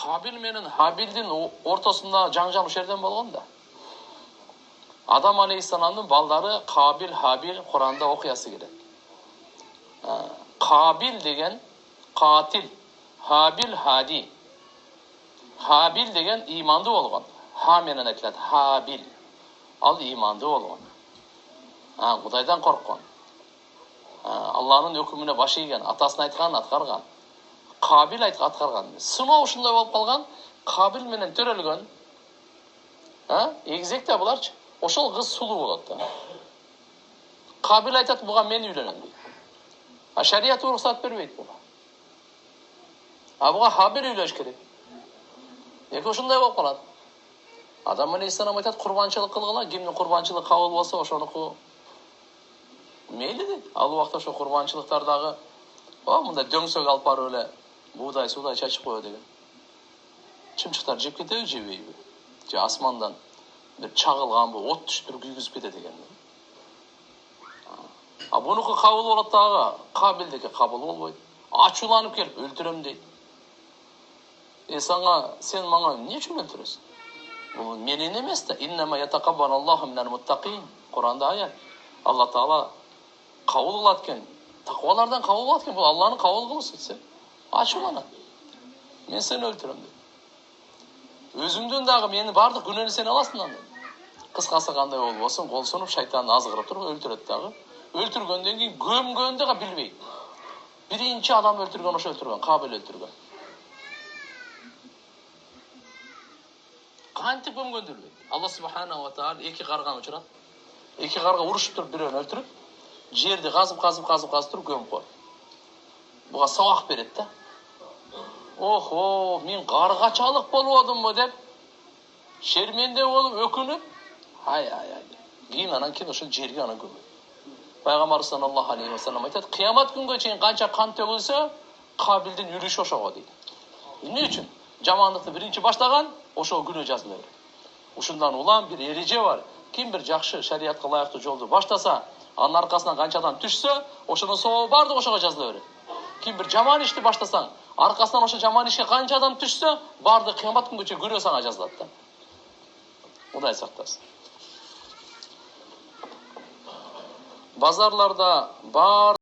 Kabil менен Habil'din ортосунда жаңжал ушерден болгон да. Адам алейхиссаламдын балдары Kabil, Habil Kur'an'da окуясы келет. Kabil деген катил, Habil hadi. Habil деген иманды болгон. Ха менен айтылат Habil. Ал иманды болгон. Кудайдан корккон. Алланын өкүмүнө баш ийген, атасынын айтканын аткарган. Kabil аткарган. Сыноо ушундай болуп калган. Kabil менен төрөлгөн. Эгзекте буларчы. Ошол кыз сулуу болот да. Kabil айтат, буга мен үйлөнөм дейт. Шарият уруксат бербейт буга. Буга Habil үйлөнүш керек. Эки ушундай болуп калат. Адам алейхиссалам айтат, курбанчылык кылгыла, кимдин курбанчылыгы кабыл болсо ошонуку мейли дейт. Ал убакта ошо курбанчылыктардагы мындай дөңсөк алып барып эле буудай, суудай чачып кое деген. Чымчыктар жеп кетеби, жебейби? Же асмандан бир чагылганбы, от түшүп күйгүзүп кетет экен. Бунуку кабыл болот дагы, Кабилдики кабыл болбойт. Ачууланып келип өлтүрөм дейт. Сен мага эмне үчүн өлтүрөсүң? Бул менен эмес да. Иннама ятакаббалаллаху минал муттакин. Куранда аят. Алла Таала кабыл кылат экен. Таквалардан кабыл кылат экен. Бул Алланын кабыл кылуусу. Ачууланат. Мен сени өлтүрөм дейт. Өзүңдүн дагы мени бардык күнөөнү сен аласың анда. Кыскасы кандай болбосун, кол сунуп шайтан азгырып туруп өлтүрөт дагы. Өлтүргөндөн кийин көмгөндү да билбейт. Биринчи адам өлтүргөн ошо өлтүргөн, Кабил өлтүргөн. Кантип көмгөндү билбейт. Алла субханаху ва тааля эки карганы учурат. Эки карга урушуп туруп бирөөнү өлтүрүп, жерди казып туруп көмүп коет. Буга сабак берет да. Охо, мен каргачалык болбодумбу деп шерменде болуп өкүнүп, кийин анан ошо жерге анан көмөт. Пайгамбар саллаллаху алейхи ва саллям айтат, кыямат күнгө чейин канча кан төгүлсө, Кабилдин үлүшү ошого дейт. Эмне үчүн? Жамандыкты биринчи баштаган, ошого күнөө жазыла берет. Ушундан улам бир эреже бар. Ким бир жакшы шариятка ылайыктуу жолду баштаса, анын аркасынан канчадан түшсө, ошонун сообу бардыгы ошого жазыла берет. Ким бир жаман ишти баштасаң, аркасынан ошо жаман ишке канча адам түшсө, бардыгы кыямат күнгө чейин күнөө сага жазылат да. Кудай сактасын. Базарларда бар